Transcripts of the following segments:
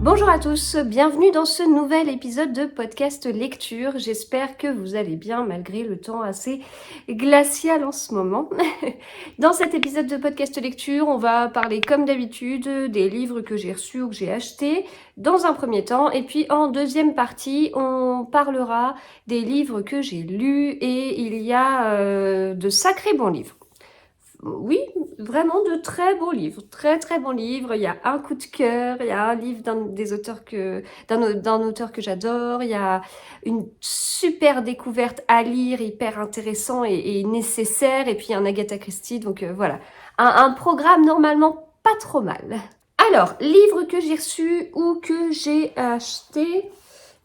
Bonjour à tous, bienvenue dans ce nouvel épisode de podcast lecture. J'espère que vous allez bien malgré le temps assez glacial en ce moment. Dans cet épisode de podcast lecture, on va parler comme d'habitude des livres que j'ai reçus ou que j'ai achetés dans un premier temps. Et puis en deuxième partie, on parlera des livres que j'ai lus et il y a de sacrés bons livres. Oui, vraiment de très beaux livres, très très bons livres. Il y a un coup de cœur, il y a un livre d'un auteur que j'adore, il y a une super découverte à lire, hyper intéressant et nécessaire, et puis un Agatha Christie, donc voilà. Un programme normalement pas trop mal. Alors, livre que j'ai reçu ou que j'ai acheté,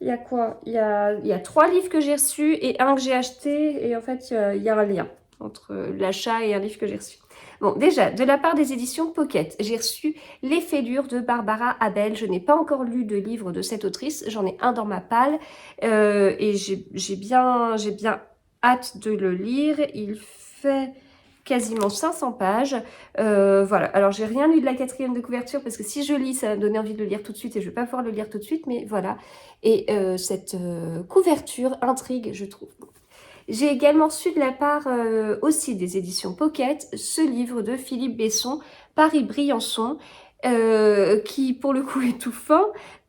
il y a quoi? Il y a 3 livres que j'ai reçus et un que j'ai acheté, et en fait, il y a un lien entre l'achat et un livre que j'ai reçu. Bon, déjà, de la part des éditions Pocket, j'ai reçu Les Fêlures de Barbara Abel. Je n'ai pas encore lu de livre de cette autrice, j'en ai un dans ma palle, et j'ai bien hâte de le lire. Il fait quasiment 500 pages. Voilà, alors j'ai rien lu de la 4e de couverture parce que si je lis, ça va me donner envie de le lire tout de suite et je vais pas pouvoir le lire tout de suite, mais voilà. Et cette couverture intrigue, je trouve. J'ai également reçu de la part aussi des éditions Pocket ce livre de Philippe Besson, Paris-Briançon, qui pour le coup est tout fin,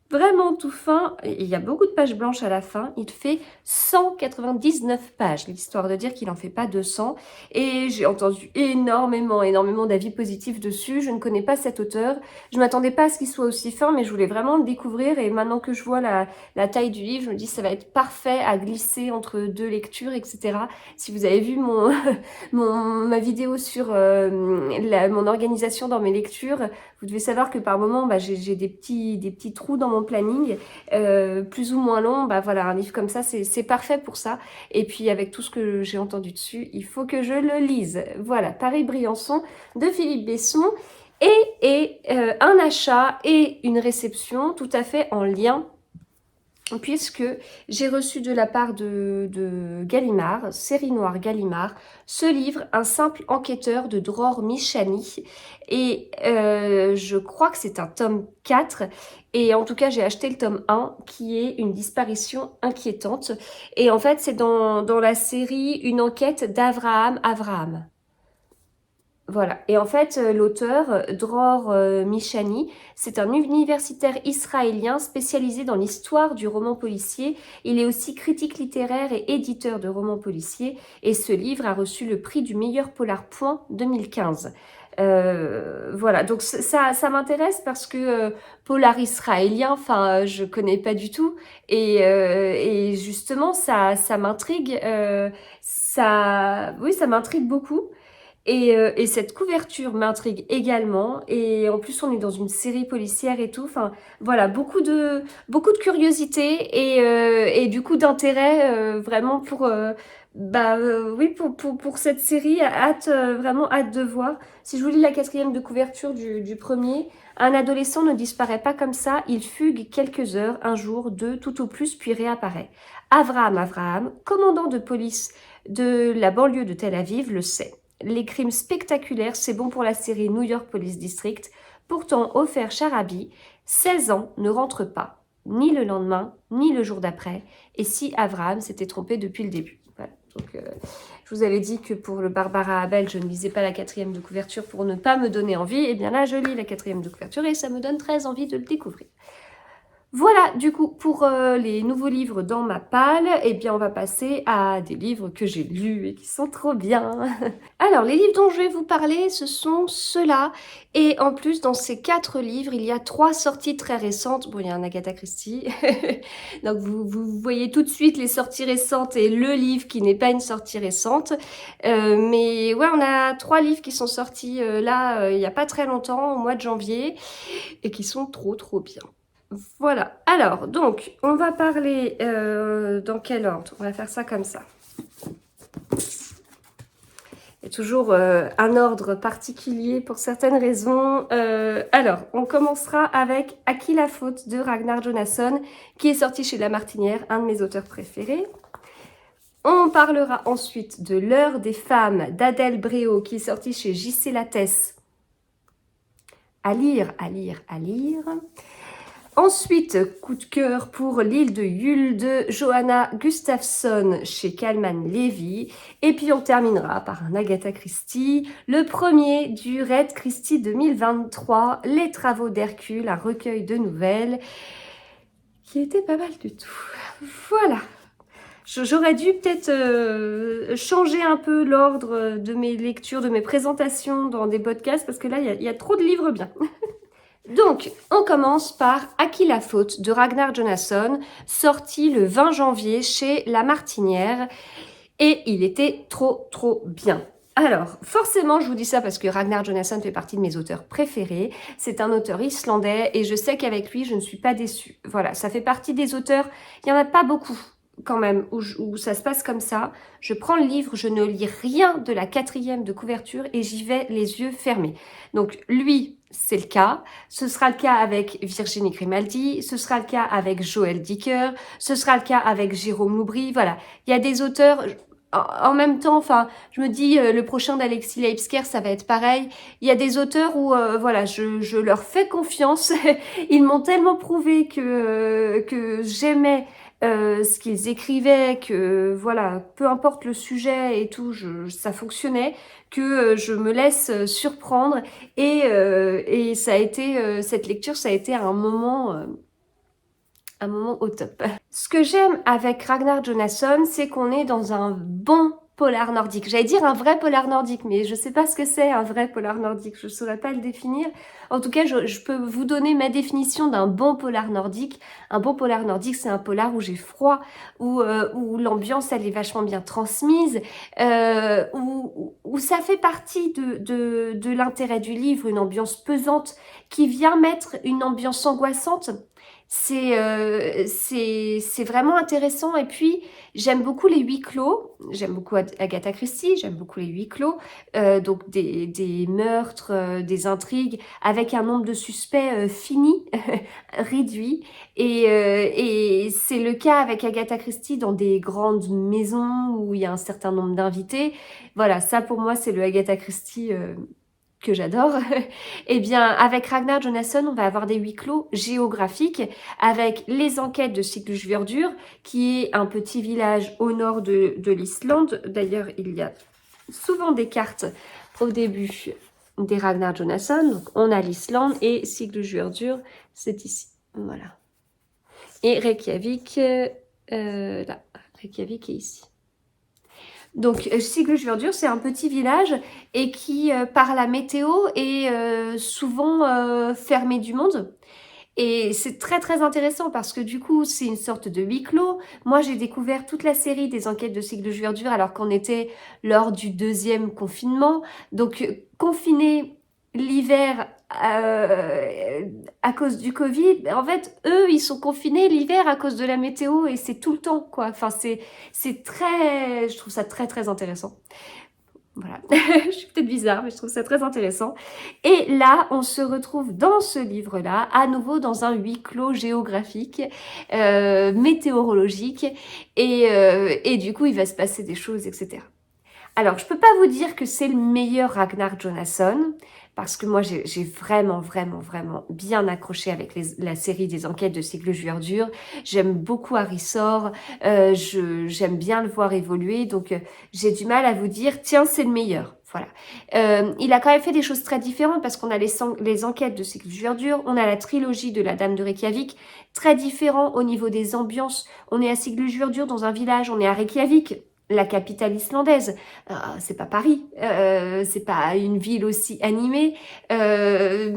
vraiment tout fin. Il y a beaucoup de pages blanches à la fin. Il fait 199 pages, l'histoire de dire qu'il n'en fait pas 200. Et j'ai entendu énormément d'avis positifs dessus. Je ne connais pas cet auteur. Je m'attendais pas à ce qu'il soit aussi fin, mais je voulais vraiment le découvrir. Et maintenant que je vois la taille du livre, je me dis ça va être parfait à glisser entre 2 lectures, etc. Si vous avez vu ma vidéo sur mon organisation dans mes lectures, vous devez savoir que par moment, j'ai des petits trous dans mon planning, plus ou moins longs. Voilà, un livre comme ça, c'est parfait pour ça. Et puis avec tout ce que j'ai entendu dessus, il faut que je le lise. Voilà, Paris-Briançon de Philippe Besson. Et un achat et une réception tout à fait en lien, puisque j'ai reçu de la part de Gallimard, Série Noire Gallimard, ce livre, Un simple enquêteur de Dror Michani. Et je crois que c'est un tome 4. Et en tout cas, j'ai acheté le tome 1, qui est une disparition inquiétante. Et en fait, c'est dans la série une enquête d'Avraham. Voilà. Et en fait, l'auteur, Dror Michani, c'est un universitaire israélien spécialisé dans l'histoire du roman policier. Il est aussi critique littéraire et éditeur de romans policiers. Et ce livre a reçu le prix du meilleur polar point 2015. Voilà, donc ça m'intéresse parce que polar israélien, je connais pas du tout. Et justement, ça m'intrigue. Oui, ça m'intrigue beaucoup. Et cette couverture m'intrigue également. Et en plus, on est dans une série policière et tout. Enfin, voilà, beaucoup de curiosité et du coup d'intérêt vraiment oui, pour cette série. Vraiment hâte de voir. Si je vous lis la 4e de couverture du premier, un adolescent ne disparaît pas comme ça. Il fugue quelques heures, un jour, 2, tout au plus, puis réapparaît. Avraham, commandant de police de la banlieue de Tel Aviv, le sait. Les crimes spectaculaires, c'est bon pour la série New York Police District. Pourtant, Ofer Sharabi, 16 ans, ne rentre pas, ni le lendemain, ni le jour d'après. Et si Avraham s'était trompé depuis le début. Voilà. Donc, je vous avais dit que pour le Barbara Abel, je ne lisais pas la 4e de couverture pour ne pas me donner envie. Et bien là, je lis la 4e de couverture et ça me donne très envie de le découvrir. Voilà, du coup, pour les nouveaux livres dans ma palle, eh bien, on va passer à des livres que j'ai lus et qui sont trop bien. Alors, les livres dont je vais vous parler, ce sont ceux-là. Et en plus, dans ces 4 livres, il y a 3 sorties très récentes. Bon, il y a un Agatha Christie. Donc, vous voyez tout de suite les sorties récentes et le livre qui n'est pas une sortie récente. Mais ouais, on a 3 livres qui sont sortis il n'y a pas très longtemps, au mois de janvier, et qui sont trop bien. Voilà, alors, donc, on va parler dans quel ordre? On va faire ça comme ça. Il y a toujours un ordre particulier pour certaines raisons. Alors, on commencera avec À qui la faute de Ragnar Jonasson, qui est sorti chez La Martinière, un de mes auteurs préférés. On parlera ensuite de L'heure des femmes d'Adèle Bréau, qui est sorti chez J.C. Lattès. À lire. Ensuite, coup de cœur pour l'île de Yule de Johanna Gustafsson chez Kalman Levy. Et puis on terminera par un Agatha Christie, le premier du Red Christie 2023, Les Travaux d'Hercule, un recueil de nouvelles qui était pas mal du tout. Voilà. J'aurais dû peut-être changer un peu l'ordre de mes lectures, de mes présentations dans des podcasts, parce que là, il y a trop de livres bien. Donc, on commence par À qui la faute de Ragnar Jonasson, sorti le 20 janvier chez La Martinière, et il était trop bien. Alors, forcément, je vous dis ça parce que Ragnar Jonasson fait partie de mes auteurs préférés. C'est un auteur islandais et je sais qu'avec lui, je ne suis pas déçue. Voilà, ça fait partie des auteurs, il n'y en a pas beaucoup quand même, où ça se passe comme ça. Je prends le livre, je ne lis rien de la 4e de couverture et j'y vais les yeux fermés. Donc lui, c'est le cas. Ce sera le cas avec Virginie Grimaldi, ce sera le cas avec Joël Dicker, ce sera le cas avec Jérôme Loubry. Voilà, il y a des auteurs... En même temps, enfin, je me dis, le prochain d'Alexis Leipzger, ça va être pareil. Il y a des auteurs où, voilà, je leur fais confiance. Ils m'ont tellement prouvé que j'aimais ce qu'ils écrivaient, que voilà, peu importe le sujet et tout, ça fonctionnait, que je me laisse surprendre et ça a été cette lecture, ça a été un moment au top. Ce que j'aime avec Ragnar Jonasson, c'est qu'on est dans un bon polar nordique. J'allais dire un vrai polar nordique, mais je sais pas ce que c'est un vrai polar nordique. Je saurais pas le définir. En tout cas, je peux vous donner ma définition d'un bon polar nordique. Un bon polar nordique, c'est un polar où j'ai froid, où l'ambiance elle est vachement bien transmise, où ça fait partie de l'intérêt du livre, une ambiance pesante qui vient mettre une ambiance angoissante. C'est vraiment intéressant. Et puis, j'aime beaucoup les huis clos. J'aime beaucoup Agatha Christie, j'aime beaucoup les huis clos. Donc, des meurtres, des intrigues, avec un nombre de suspects fini, réduit. Et c'est le cas avec Agatha Christie dans des grandes maisons où il y a un certain nombre d'invités. Voilà, ça pour moi, c'est le Agatha Christie que j'adore. Eh bien, avec Ragnar Jonasson, on va avoir des huis clos géographiques avec les enquêtes de Siglufjörður, qui est un petit village au nord de l'Islande. D'ailleurs, il y a souvent des cartes au début des Ragnar Jonasson. Donc, on a l'Islande et Siglufjörður, c'est ici. Voilà. Et Reykjavik, là, Reykjavik est ici. Donc, Siglufjörður, c'est un petit village et qui, par la météo, est souvent fermé du monde. Et c'est très intéressant parce que du coup, c'est une sorte de huis clos. Moi, j'ai découvert toute la série des enquêtes de Siglufjörður alors qu'on était lors du 2e confinement. Donc, confiné l'hiver à cause du Covid, en fait, eux, ils sont confinés l'hiver à cause de la météo et c'est tout le temps, quoi. Enfin, je trouve ça très intéressant. Voilà, je suis peut-être bizarre, mais je trouve ça très intéressant. Et là, on se retrouve dans ce livre-là, à nouveau dans un huis clos géographique, météorologique, et du coup, il va se passer des choses, etc. Alors, je peux pas vous dire que c'est le meilleur Ragnar Jonasson, parce que moi, j'ai vraiment bien accroché avec la série des enquêtes de Siglufjörður. J'aime beaucoup Harrisor, j'aime bien le voir évoluer, donc j'ai du mal à vous dire, tiens, c'est le meilleur. Voilà. Il a quand même fait des choses très différentes, parce qu'on a les enquêtes de Siglufjörður, on a la trilogie de la Dame de Reykjavik, très différent au niveau des ambiances. On est à Siglufjörður dans un village, on est à Reykjavik, la capitale islandaise, c'est pas Paris, c'est pas une ville aussi animée. En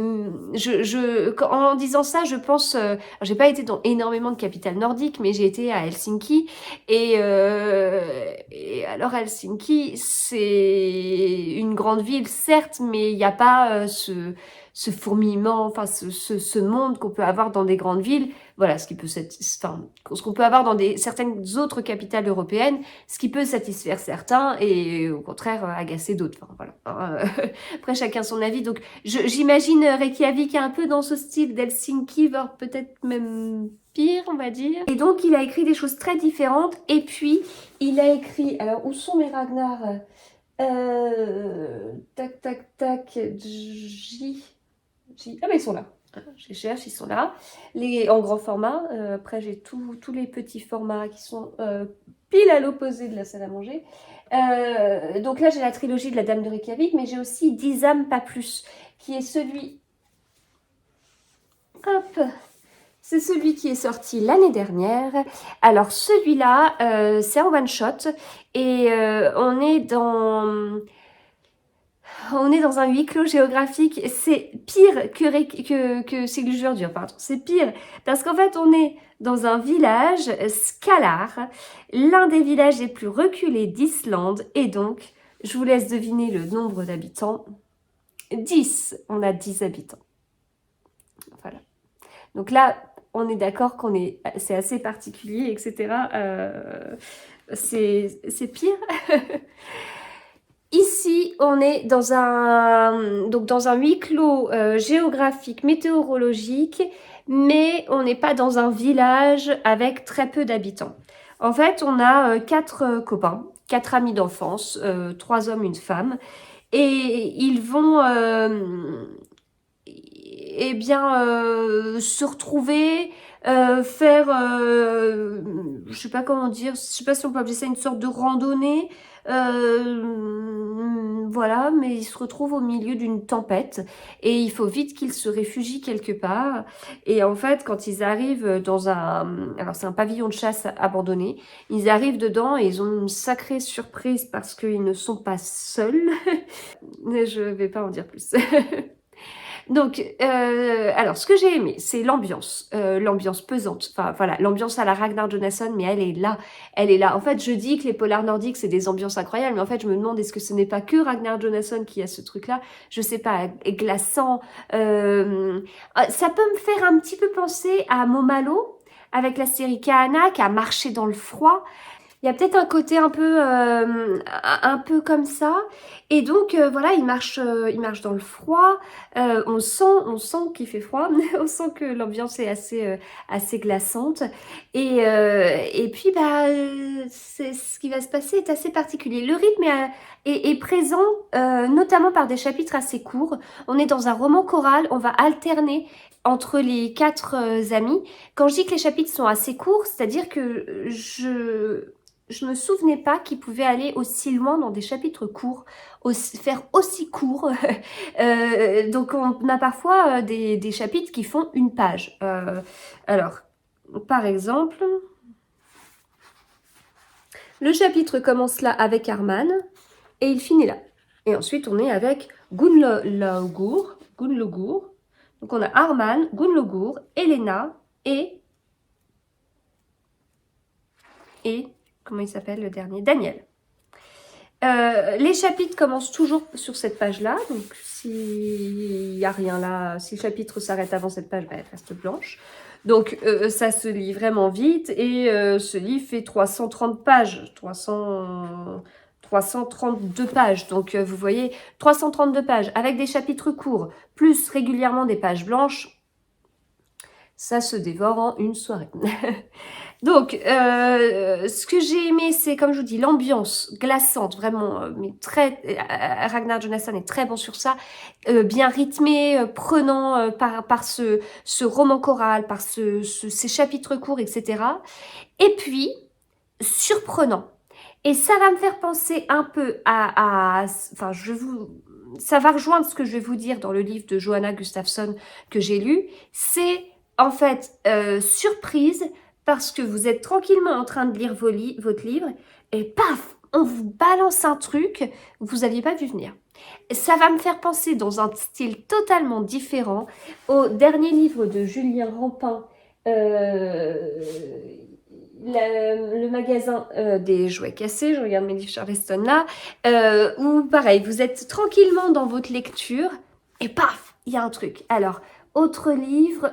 disant ça, je pense, j'ai pas été dans énormément de capitales nordiques, mais j'ai été à Helsinki et alors Helsinki, c'est une grande ville certes, mais il n'y a pas ce fourmillement, enfin ce monde qu'on peut avoir dans des grandes villes. Voilà, ce qu'on peut avoir dans certaines autres capitales européennes, ce qui peut satisfaire certains et au contraire agacer d'autres. Enfin, voilà. Après, chacun son avis. Donc, j'imagine Reykjavik un peu dans ce style d'Helsinki, voire peut-être même pire, on va dire. Et donc, il a écrit des choses très différentes. Et puis, il a écrit... Alors, où sont mes Ragnar tac, J. Ah, ben ils sont là. Je les cherche, ils sont là. En grand format. Après, j'ai tous les petits formats qui sont pile à l'opposé de la salle à manger. Donc là, j'ai la trilogie de la Dame de Reykjavik, mais j'ai aussi 10 âmes, pas plus, qui est celui... Hop, c'est celui qui est sorti l'année dernière. Alors celui-là, c'est un one-shot et on est dans un huis clos géographique. C'est pire que Sigurdur dur, pardon. C'est pire parce qu'en fait, on est dans un village Skalar, l'un des villages les plus reculés d'Islande. Et donc, je vous laisse deviner le nombre d'habitants. 10. On a 10 habitants. Voilà. Donc là, on est d'accord c'est assez particulier, etc. C'est pire. Ici, on est dans un huis clos géographique, météorologique, mais on n'est pas dans un village avec très peu d'habitants. En fait, on a 4 copains, 4 amis d'enfance, 3 hommes, une femme, et ils vont se retrouver, faire, je sais pas comment dire, je sais pas si on peut appeler ça une sorte de randonnée, voilà, mais ils se retrouvent au milieu d'une tempête et il faut vite qu'ils se réfugient quelque part. Et en fait, quand ils arrivent alors c'est un pavillon de chasse abandonné, ils arrivent dedans et ils ont une sacrée surprise parce qu'ils ne sont pas seuls. Je vais pas en dire plus. Donc, alors, ce que j'ai aimé, c'est l'ambiance pesante. Enfin, voilà, l'ambiance à la Ragnar Jonasson, mais elle est là, elle est là. En fait, je dis que les polars nordiques, c'est des ambiances incroyables, mais en fait, je me demande, est-ce que ce n'est pas que Ragnar Jonasson qui a ce truc-là? Je sais pas, glaçant. Ça peut me faire un petit peu penser à Momalo, avec la série Kahana, qui a marché dans le froid. Il y a peut-être un côté un peu comme ça. Et donc, voilà, il marche dans le froid. On sent qu'il fait froid. On sent que l'ambiance est assez glaçante. Et puis, ce qui va se passer est assez particulier. Le rythme est présent, notamment par des chapitres assez courts. On est dans un roman choral. On va alterner entre les 4 amis. Quand je dis que les chapitres sont assez courts, c'est-à-dire que je me souvenais pas qu'ils pouvaient aller aussi loin dans des chapitres courts, faire aussi court. Donc on a parfois des chapitres qui font une page. Alors, par exemple, le chapitre commence là avec Arman et il finit là. Et ensuite on est avec Gunnlaugur. Donc on a Arman, Gunnlaugur, Elena et comment il s'appelle le dernier? Daniel. Les chapitres commencent toujours sur cette page-là. Donc, s'il n'y a rien là, si le chapitre s'arrête avant cette page, elle reste blanche. Donc, ça se lit vraiment vite. Et ce livre fait 330 pages. 332 pages. Donc, vous voyez, 332 pages avec des chapitres courts, plus régulièrement des pages blanches. Ça se dévore en une soirée. Donc, ce que j'ai aimé, c'est, comme je vous dis, l'ambiance glaçante, vraiment, mais Ragnar Jonasson est très bon sur ça, bien rythmé, prenant par ce roman choral, par ces chapitres courts, etc. Et puis, surprenant. Et ça va me faire penser un peu enfin, ça va rejoindre ce que je vais vous dire dans le livre de Johanna Gustafsson que j'ai lu. C'est, en fait, surprise, parce que vous êtes tranquillement en train de lire votre livre et paf, on vous balance un truc vous n'aviez pas vu venir. Ça va me faire penser dans un style totalement différent au dernier livre de Julien Rampin, le magasin des jouets cassés, je regarde mes livres Charleston là, où pareil, vous êtes tranquillement dans votre lecture et paf, il y a un truc. Alors, autre livre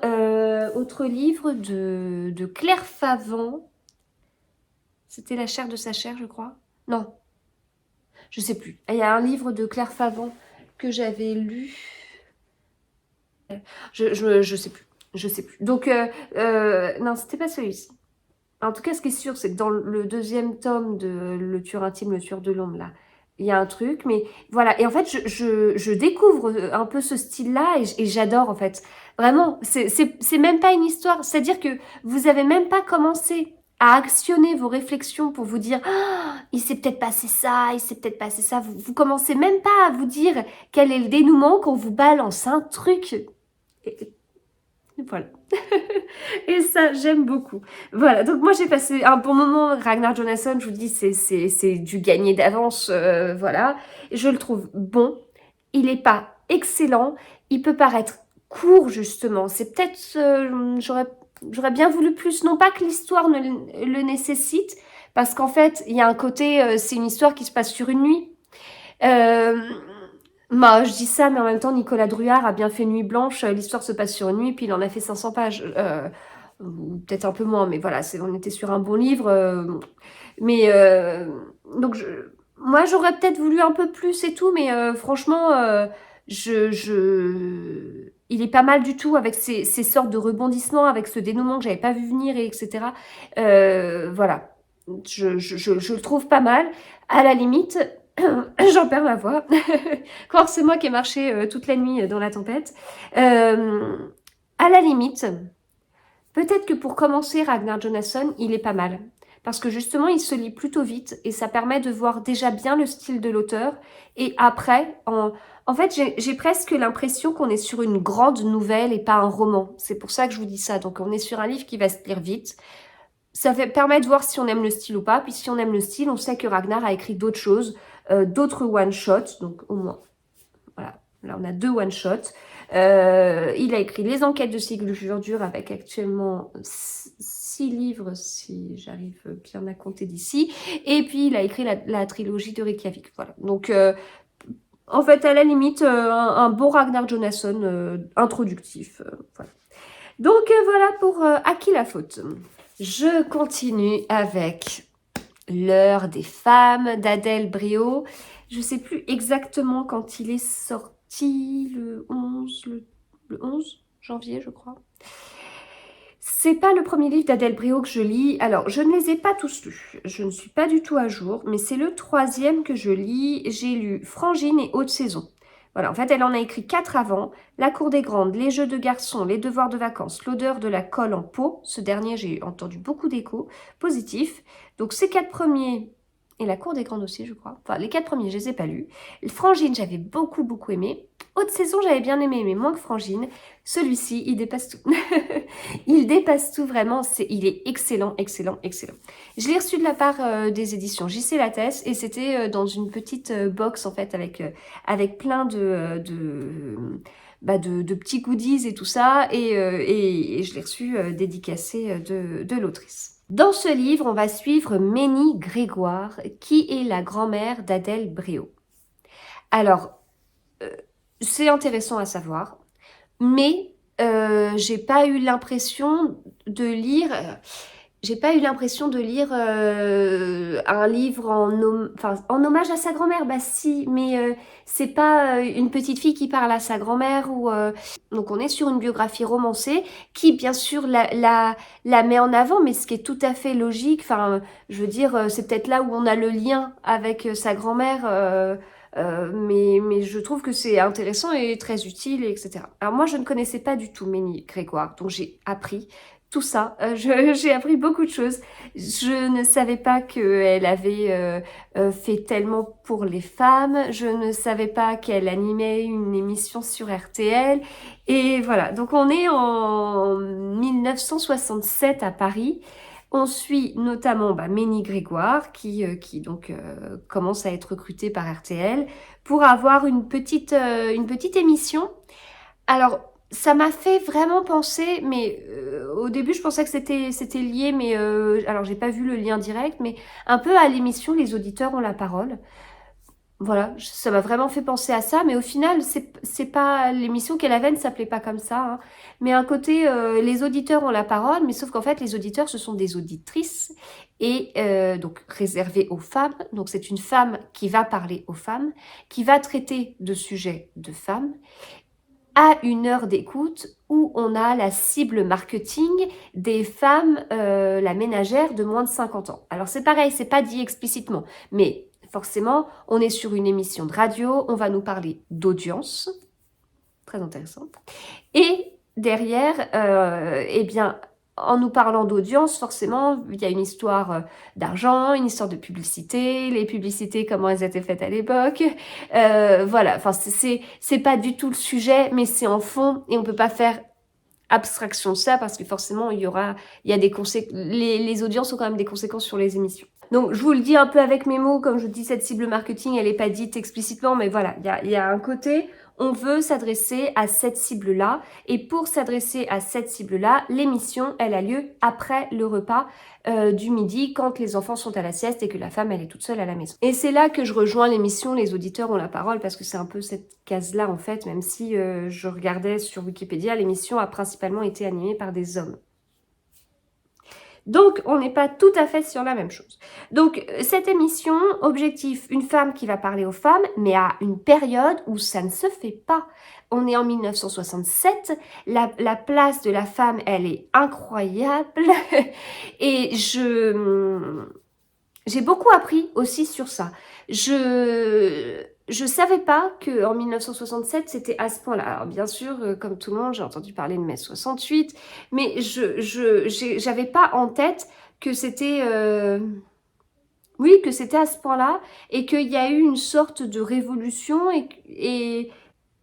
de Claire Favant. C'était La chair de sa chair, je crois. Non, je sais plus. Il y a un livre de Claire Favant que j'avais lu. Je sais plus. Je sais plus. Donc, non, c'était pas celui-ci. En tout cas, ce qui est sûr, c'est que dans le deuxième tome de Le tueur intime, le tueur de l'ombre, là, il y a un truc, mais voilà. Et en fait, je découvre un peu ce style-là et j'adore, en fait. Vraiment, c'est même pas une histoire. C'est-à-dire que vous avez même pas commencé à actionner vos réflexions pour vous dire ah, il s'est peut-être passé ça, il s'est peut-être passé ça. Vous commencez même pas à vous dire quel est le dénouement qu'on vous balance un truc. Et voilà. Et ça, j'aime beaucoup. Voilà, donc moi j'ai passé un bon moment. Ragnar Jonasson, je vous dis, c'est du gagné d'avance, voilà. Je le trouve bon. Il n'est pas excellent. Il peut paraître court, justement. C'est peut-être... j'aurais bien voulu plus. Non pas que l'histoire ne le nécessite, parce qu'en fait, il y a un côté... c'est une histoire qui se passe sur une nuit. Bah, je dis ça, mais en même temps, Nicolas Druard a bien fait Nuit Blanche. L'histoire se passe sur une nuit, puis il en a fait 500 pages. Ou peut-être un peu moins, mais voilà, on était sur un bon livre. Mais donc, moi, j'aurais peut-être voulu un peu plus et tout, mais franchement, il est pas mal du tout avec ces sortes de rebondissements, avec ce dénouement que j'avais pas vu venir, et etc. Voilà, je le trouve pas mal. À la limite, j'en perds ma voix. Croire c'est moi qui ai marché toute la nuit dans la tempête. À la limite, peut-être que pour commencer, Ragnar Jonasson, il est pas mal. Parce que justement, il se lit plutôt vite et ça permet de voir déjà bien le style de l'auteur. Et après, en fait, j'ai presque l'impression qu'on est sur une grande nouvelle et pas un roman. C'est pour ça que je vous dis ça. Donc, on est sur un livre qui va se lire vite. Ça permet de voir si on aime le style ou pas. Puis si on aime le style, on sait que Ragnar a écrit d'autres choses, d'autres one-shots. Donc, au moins, voilà. Là, on a 2 one-shots. Il a écrit Les Enquêtes de Sigurdur avec actuellement 6 livres, si j'arrive bien à compter d'ici. Et puis, il a écrit la trilogie de Reykjavik. Voilà. Donc, en fait, à la limite, un bon Ragnar Jonasson introductif. Voilà. Donc, voilà pour À qui la faute. Je continue avec L'heure des femmes d'Adèle Bréau. Je ne sais plus exactement quand il est sorti, le 11 janvier, je crois. C'est pas le premier livre d'Adèle Bréau que je lis. Alors, je ne les ai pas tous lus. Je ne suis pas du tout à jour, mais c'est le 3e que je lis. J'ai lu Frangine et Haute Saison. Voilà, en fait, elle en a écrit 4 avant. La cour des grandes, Les jeux de garçons, Les devoirs de vacances, L'odeur de la colle en pot. Ce dernier, j'ai entendu beaucoup d'échos positifs. Donc, ces 4 premiers, et La cour des grandes aussi, je crois. Enfin, les 4 premiers, je les ai pas lus. Frangine, j'avais beaucoup, beaucoup aimé. Haute Saison, j'avais bien aimé, mais moins que Frangine. Celui-ci, il dépasse tout. Il dépasse tout, vraiment. Il est excellent, excellent, excellent. Je l'ai reçu de la part des éditions JC Lattès et c'était dans une petite box, en fait, avec plein de petits goodies et tout ça. Et je l'ai reçu dédicacé de l'autrice. Dans ce livre, on va suivre Ménie Grégoire, qui est la grand-mère d'Adèle Bréau. Alors, c'est intéressant à savoir, mais j'ai pas eu l'impression de lire... un livre en hommage à sa grand-mère. Bah si, mais c'est pas une petite fille qui parle à sa grand-mère. Donc on est sur une biographie romancée qui, bien sûr, la met en avant, mais ce qui est tout à fait logique. Enfin, je veux dire, c'est peut-être là où on a le lien avec sa grand-mère. Mais je trouve que c'est intéressant et très utile, etc. Alors moi, je ne connaissais pas du tout Ménie Grégoire, donc j'ai appris tout ça. J'ai appris beaucoup de choses. Je ne savais pas qu'elle avait fait tellement pour les femmes. Je ne savais pas qu'elle animait une émission sur RTL. Et voilà, donc on est en 1967 à Paris. On suit notamment Ménie Grégoire qui donc commence à être recrutée par RTL pour avoir une petite émission. Alors, ça m'a fait vraiment penser, mais au début je pensais que c'était lié, mais alors j'ai pas vu le lien direct, mais un peu à l'émission Les auditeurs ont la parole. Voilà, ça m'a vraiment fait penser à ça, mais au final, c'est pas l'émission qu'elle avait ne s'appelait pas comme ça, hein. Mais un côté, les auditeurs ont la parole, mais sauf qu'en fait, les auditeurs, ce sont des auditrices, et donc réservées aux femmes. Donc c'est une femme qui va parler aux femmes, qui va traiter de sujets de femmes, à une heure d'écoute où on a la cible marketing des femmes, la ménagère de moins de 50 ans. Alors c'est pareil, c'est pas dit explicitement, mais Forcément, on est sur une émission de radio, on va nous parler d'audience, très intéressant. Et derrière, eh bien, en nous parlant d'audience, forcément, il y a une histoire d'argent, une histoire de publicité, les publicités, comment elles étaient faites à l'époque. Voilà, enfin, c'est pas du tout le sujet, mais c'est en fond, et on peut pas faire abstraction de ça, parce que forcément, il y a des conséquences, les audiences ont quand même des conséquences sur les émissions. Donc, je vous le dis un peu avec mes mots, comme je dis, cette cible marketing, elle n'est pas dite explicitement, mais voilà, il y a un côté, on veut s'adresser à cette cible-là, et pour s'adresser à cette cible-là, l'émission, elle a lieu après le repas du midi, quand les enfants sont à la sieste et que la femme, elle est toute seule à la maison. Et c'est là que je rejoins l'émission Les auditeurs ont la parole, parce que c'est un peu cette case-là, en fait, même si je regardais sur Wikipédia, l'émission a principalement été animée par des hommes. Donc, on n'est pas tout à fait sur la même chose. Donc, cette émission, objectif, une femme qui va parler aux femmes, mais à une période où ça ne se fait pas. On est en 1967, la place de la femme, elle est incroyable. Et j'ai beaucoup appris aussi sur ça. Je savais pas qu'en 1967, c'était à ce point-là. Alors bien sûr, comme tout le monde, j'ai entendu parler de mai 68, mais j'avais pas en tête que c'était... oui, que c'était à ce point-là, et qu'il y a eu une sorte de révolution, et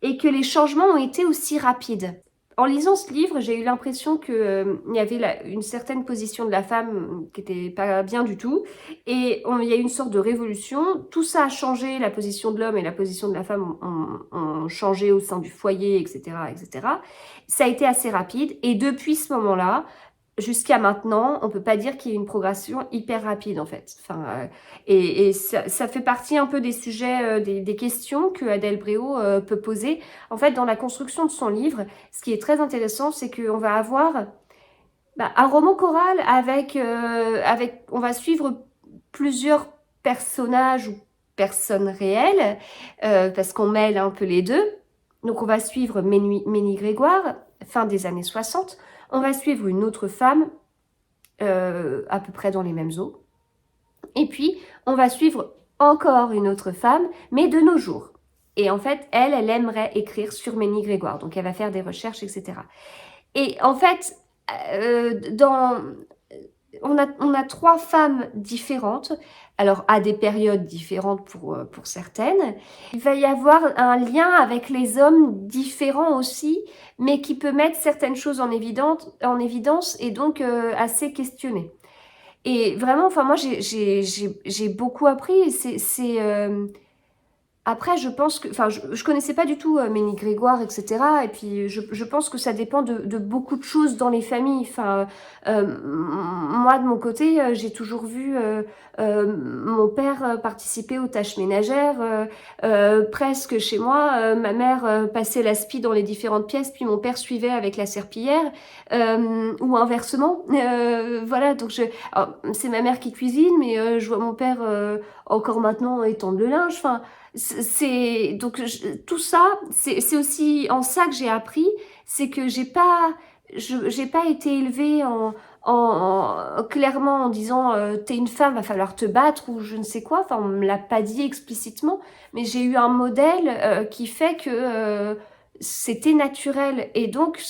que les changements ont été aussi rapides. En lisant ce livre, j'ai eu l'impression qu'il y avait une certaine position de la femme qui n'était pas bien du tout. Et il y a eu une sorte de révolution. Tout ça a changé, la position de l'homme et la position de la femme ont changé au sein du foyer, etc., etc. Ça a été assez rapide. Et depuis ce moment-là, jusqu'à maintenant, on peut pas dire qu'il y ait une progression hyper rapide en fait. Enfin, et ça fait partie un peu des sujets, des questions que Adèle Bréau peut poser. En fait, dans la construction de son livre, ce qui est très intéressant, c'est qu'on va avoir un roman choral avec, on va suivre plusieurs personnages ou personnes réelles, parce qu'on mêle un peu les deux. Donc on va suivre Ménie Grégoire, fin des années 60. On va suivre une autre femme, à peu près dans les mêmes eaux. Et puis, on va suivre encore une autre femme, mais de nos jours. Et en fait, elle aimerait écrire sur Ménie Grégoire. Donc, elle va faire des recherches, etc. Et en fait, on a trois femmes différentes, alors à des périodes différentes pour certaines. Il va y avoir un lien avec les hommes différents aussi, mais qui peut mettre certaines choses en évidence et donc assez questionner. Et vraiment, enfin moi j'ai beaucoup appris. Après, je pense que, enfin, je connaissais pas du tout Ménie Grégoire, etc. Et puis, je pense que ça dépend de beaucoup de choses dans les familles. Enfin, moi, de mon côté, j'ai toujours vu mon père participer aux tâches ménagères. Presque chez moi, ma mère passait l'aspi dans les différentes pièces, puis mon père suivait avec la serpillière, ou inversement. Voilà, donc c'est ma mère qui cuisine, mais je vois mon père encore maintenant étendre le linge. Enfin, tout ça, c'est aussi en ça que j'ai appris, c'est que j'ai pas été élevée clairement en disant t'es une femme, va falloir te battre ou je ne sais quoi. Enfin, on me l'a pas dit explicitement, mais j'ai eu un modèle qui fait que c'était naturel. Et donc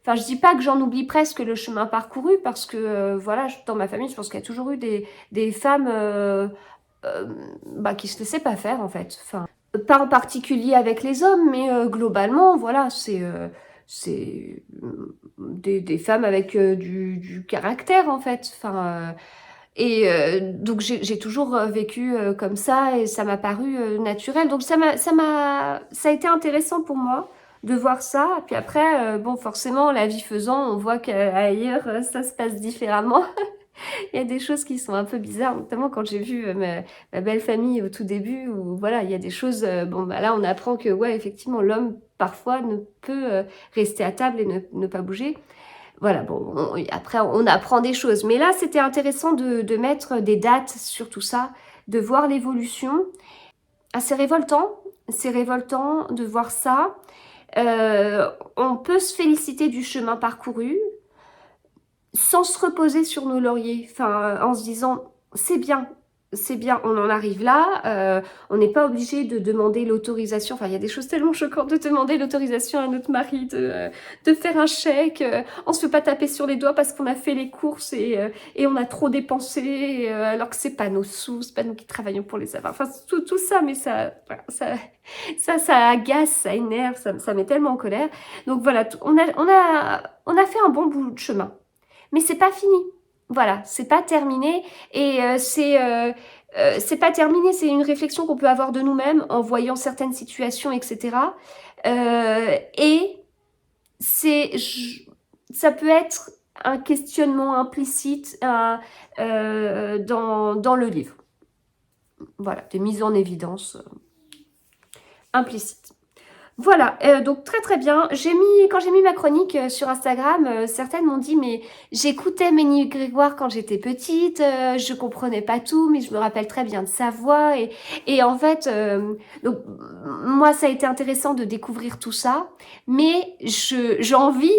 enfin, je dis pas que j'en oublie presque le chemin parcouru parce que voilà, dans ma famille, je pense qu'il y a toujours eu des femmes qui se laissaient pas faire en fait. Enfin, pas en particulier avec les hommes, mais globalement, voilà, c'est des femmes avec du caractère en fait. Enfin, donc j'ai toujours vécu comme ça et ça m'a paru naturel. Donc ça a été intéressant pour moi de voir ça. Et puis après, bon, forcément, la vie faisant, on voit qu'ailleurs, ça se passe différemment. Il y a des choses qui sont un peu bizarres, notamment quand j'ai vu ma belle famille au tout début, où voilà, il y a des choses, bon, là on apprend que, ouais, effectivement, l'homme, parfois, ne peut rester à table et ne pas bouger. Voilà, bon, après, on apprend des choses. Mais là, c'était intéressant de mettre des dates sur tout ça, de voir l'évolution. Ah, c'est révoltant de voir ça. On peut se féliciter du chemin parcouru, sans se reposer sur nos lauriers, enfin, en se disant c'est bien, c'est bien, on en arrive là, on n'est pas obligé de demander l'autorisation, enfin il y a des choses tellement choquantes de demander l'autorisation à notre mari de faire un chèque, on se fait pas taper sur les doigts parce qu'on a fait les courses et on a trop dépensé, alors que c'est pas nos sous, c'est pas nous qui travaillons pour les avoir, enfin tout ça, mais voilà, ça agace, ça énerve, ça met tellement en colère, donc voilà, on a fait un bon bout de chemin, mais c'est pas fini. Voilà, c'est pas terminé et c'est pas terminé, c'est une réflexion qu'on peut avoir de nous-mêmes en voyant certaines situations, etc. Et c'est, ça peut être un questionnement implicite dans le livre. Voilà, des mises en évidence implicites. Voilà, donc très très bien. Quand j'ai mis ma chronique sur Instagram, certaines m'ont dit mais j'écoutais Ménie Grégoire quand j'étais petite, je comprenais pas tout, mais je me rappelle très bien de sa voix et en fait, donc moi ça a été intéressant de découvrir tout ça, mais j'envie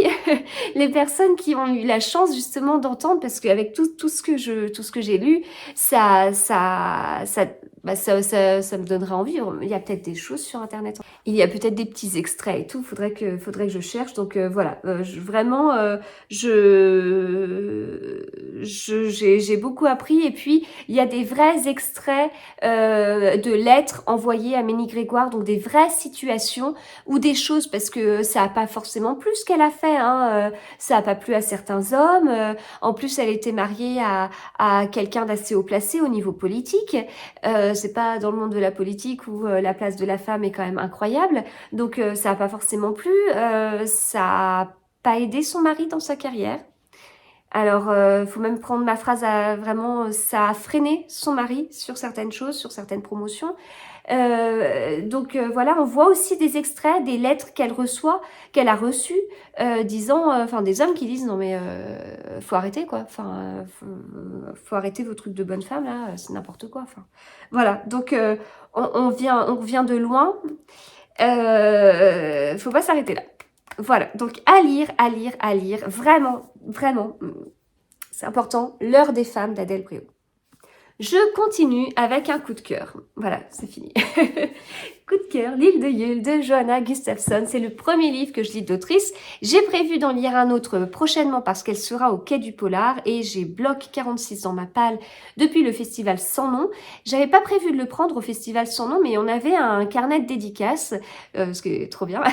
les personnes qui ont eu la chance justement d'entendre parce qu'avec tout ce que j'ai lu, ça me donnera envie. Il y a peut-être des choses sur Internet. Il y a peut-être des petits extraits et tout. Faudrait que je cherche. Donc voilà. Vraiment, j'ai beaucoup appris. Et puis il y a des vrais extraits de lettres envoyées à Ménie Grégoire. Donc des vraies situations ou des choses parce que ça a pas forcément plu ce qu'elle a fait. Hein, ça a pas plu à certains hommes. En plus, elle était mariée à quelqu'un d'assez haut placé au niveau politique. C'est pas dans le monde de la politique où la place de la femme est quand même incroyable. Donc ça a pas forcément plu. Ça a pas aidé son mari dans sa carrière. Alors, faut même prendre ma phrase à vraiment, ça a freiné son mari sur certaines choses, sur certaines promotions. Donc voilà, on voit aussi des extraits, des lettres qu'elle reçoit, qu'elle a reçues, disant, enfin des hommes qui disent non mais faut arrêter quoi, enfin faut arrêter vos trucs de bonne femme là, c'est n'importe quoi. Enfin voilà, donc on vient de loin, faut pas s'arrêter là. Voilà, donc à lire, vraiment, vraiment, c'est important. L'heure des femmes d'Adèle Bréau. Je continue avec un coup de cœur. Voilà, c'est fini. Coup de cœur, L'île de Yule de Johanna Gustafsson. C'est le premier livre que je lis d'autrice. J'ai prévu d'en lire un autre prochainement parce qu'elle sera au Quai du Polar et j'ai bloc 46 dans ma palle depuis le festival Sans Nom. J'avais pas prévu de le prendre au festival Sans Nom, mais on avait un carnet de dédicaces, ce qui est trop bien,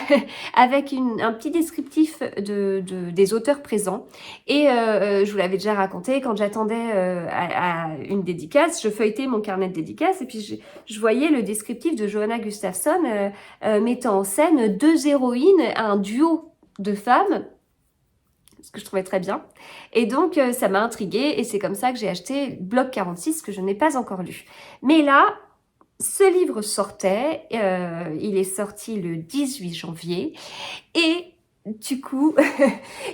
avec un petit descriptif des auteurs présents. Et je vous l'avais déjà raconté, quand j'attendais à une dédicace, je feuilletais mon carnet de dédicaces et puis je voyais le descriptif de Johanna Gustafsson mettant en scène deux héroïnes, un duo de femmes, ce que je trouvais très bien. Et donc, ça m'a intriguée et c'est comme ça que j'ai acheté Bloc 46 que je n'ai pas encore lu. Mais là, ce livre sortait, il est sorti le 18 janvier et du coup,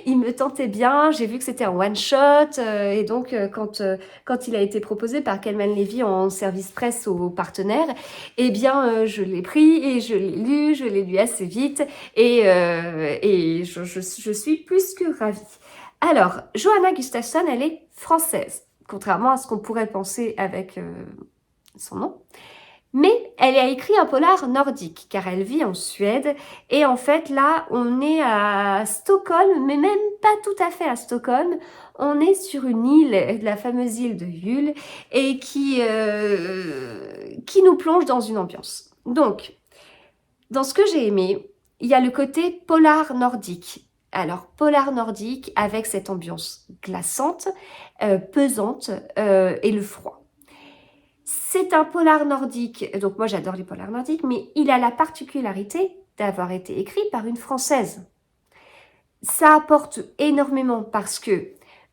il me tentait bien. J'ai vu que c'était un one-shot. Et donc, quand il a été proposé par Kelman Levy en service presse aux partenaires, eh bien, je l'ai pris et je l'ai lu assez vite. Et je suis plus que ravie. Alors, Johanna Gustafsson, elle est française, contrairement à ce qu'on pourrait penser avec son nom. Mais elle a écrit un polar nordique, car elle vit en Suède. Et en fait, là, on est à Stockholm, mais même pas tout à fait à Stockholm. On est sur une île, la fameuse île de Yule, et qui nous plonge dans une ambiance. Donc, dans ce que j'ai aimé, il y a le côté polar nordique. Alors, polar nordique avec cette ambiance glaçante, pesante, et le froid. C'est un polar nordique, donc moi j'adore les polars nordiques, mais il a la particularité d'avoir été écrit par une Française. Ça apporte énormément parce que,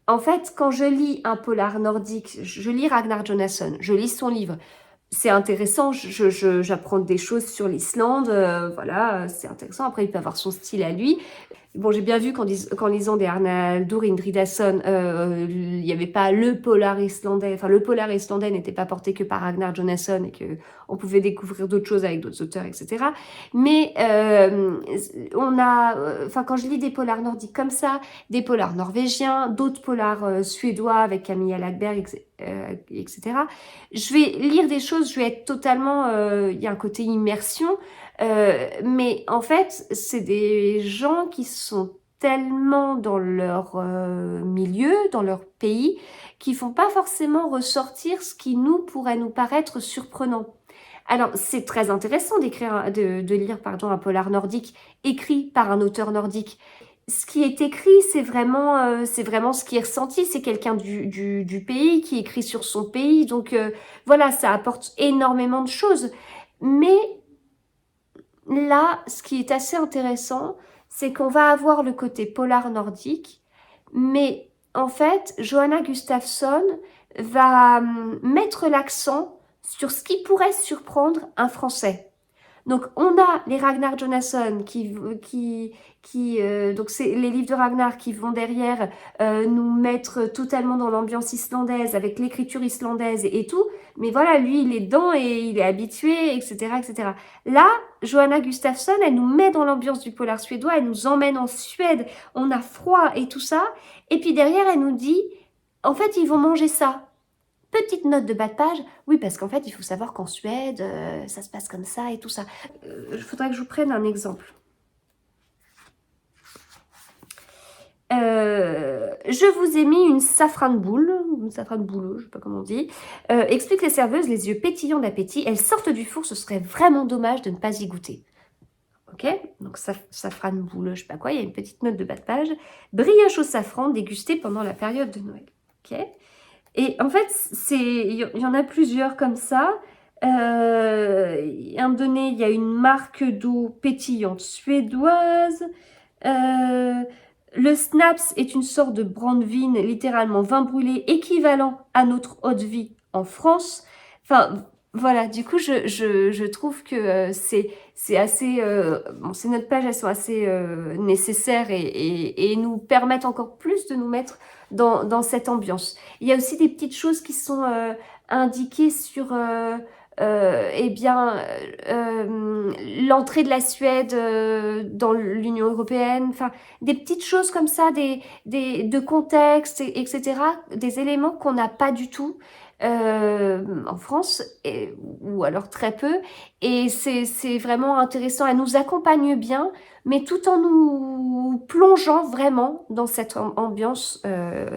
en fait, quand je lis un polar nordique, je lis Ragnar Jonasson, je lis son livre, c'est intéressant, j'apprends des choses sur l'Islande, voilà, c'est intéressant. Après, il peut avoir son style à lui. Bon, j'ai bien vu qu'en lisant des Arnaldur Indridason, il n'y avait pas le polar islandais, enfin le polar islandais n'était pas porté que par Ragnar Jonasson et que on pouvait découvrir d'autres choses avec d'autres auteurs, etc. Mais quand je lis des polars nordiques comme ça, des polars norvégiens, d'autres polars suédois avec Camilla Läckberg, etc. Je vais lire des choses, je vais être totalement... Il y a un côté immersion, mais en fait, c'est des gens qui sont tellement dans leur milieu, dans leur pays, qui font pas forcément ressortir ce qui nous pourrait nous paraître surprenant. Alors, c'est très intéressant de lire un polar nordique écrit par un auteur nordique. Ce qui est écrit, c'est vraiment ce qui est ressenti. C'est quelqu'un du pays qui écrit sur son pays. Donc, voilà, ça apporte énormément de choses. Mais là, ce qui est assez intéressant, c'est qu'on va avoir le côté polar nordique, mais en fait, Johanna Gustafsson va mettre l'accent sur ce qui pourrait surprendre un Français. Donc, on a les Ragnar Jonasson donc c'est les livres de Ragnar qui vont derrière nous mettre totalement dans l'ambiance islandaise avec l'écriture islandaise et tout. Mais voilà, lui, il est dedans et il est habitué, etc., etc. Là, Johanna Gustafsson, elle nous met dans l'ambiance du polar suédois, elle nous emmène en Suède, on a froid et tout ça. Et puis derrière, elle nous dit, en fait, ils vont manger ça. Petite note de bas de page, oui, parce qu'en fait, il faut savoir qu'en Suède, ça se passe comme ça et tout ça. Il faudrait que je vous prenne un exemple. Je vous ai mis une safrane boule, je ne sais pas comment on dit, explique les serveuses, les yeux pétillants d'appétit, elles sortent du four, ce serait vraiment dommage de ne pas y goûter. Ok, donc safrane boule, je sais pas quoi, il y a une petite note de bas de page, brioche au safran dégustée pendant la période de Noël. Ok. Et en fait, il y en a plusieurs comme ça. À un moment donné, il y a une marque d'eau pétillante suédoise. Le Snaps est une sorte de brandevin, littéralement vin brûlé, équivalent à notre eau de vie en France. Enfin, voilà, du coup, je trouve que c'est assez... bon, ces notes pages, elles sont assez nécessaires et nous permettent encore plus de nous mettre dans cette ambiance. Il y a aussi des petites choses qui sont indiquées sur... eh bien, l'entrée de la Suède dans l'Union européenne, enfin, des petites choses comme ça, de contexte, etc., des éléments qu'on n'a pas du tout en France, ou alors très peu, et c'est vraiment intéressant, elle nous accompagne bien, mais tout en nous plongeant vraiment dans cette ambiance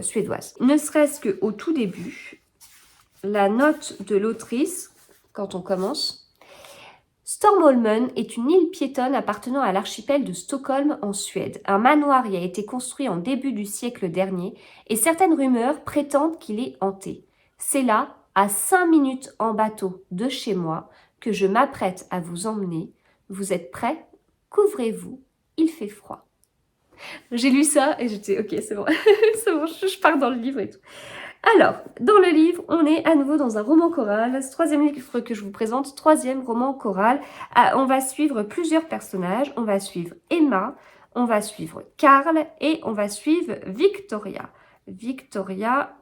suédoise. Ne serait-ce qu'au tout début, la note de l'autrice, quand on commence. Stormholmen est une île piétonne appartenant à l'archipel de Stockholm en Suède. Un manoir y a été construit en début du siècle dernier et certaines rumeurs prétendent qu'il est hanté. C'est là, à 5 minutes en bateau de chez moi, que je m'apprête à vous emmener. Vous êtes prêts? Couvrez-vous, il fait froid. J'ai lu ça et j'étais ok, c'est bon, c'est bon, je pars dans le livre et tout. Alors, dans le livre, on est à nouveau dans un roman choral. Ce troisième livre que je vous présente, troisième roman choral. On va suivre plusieurs personnages. On va suivre Emma, on va suivre Karl et on va suivre Victoria. Victoria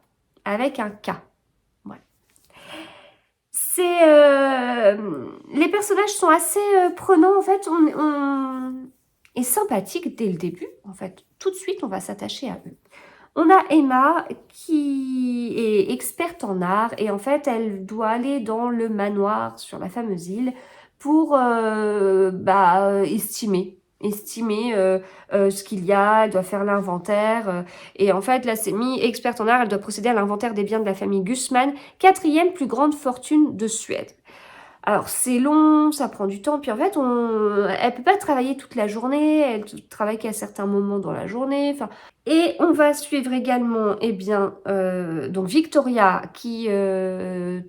avec un K. Voilà. Les personnages sont assez prenants en fait. On est sympathique dès le début. En fait, tout de suite, on va s'attacher à eux. On a Emma qui est experte en art et en fait elle doit aller dans le manoir sur la fameuse île pour estimer ce qu'il y a, elle doit faire l'inventaire et en fait la semi-experte en art, elle doit procéder à l'inventaire des biens de la famille Gusman, quatrième plus grande fortune de Suède. Alors c'est long, ça prend du temps, puis en fait elle peut pas travailler toute la journée, elle travaille qu'à certains moments dans la journée, enfin... Et on va suivre également, donc Victoria qui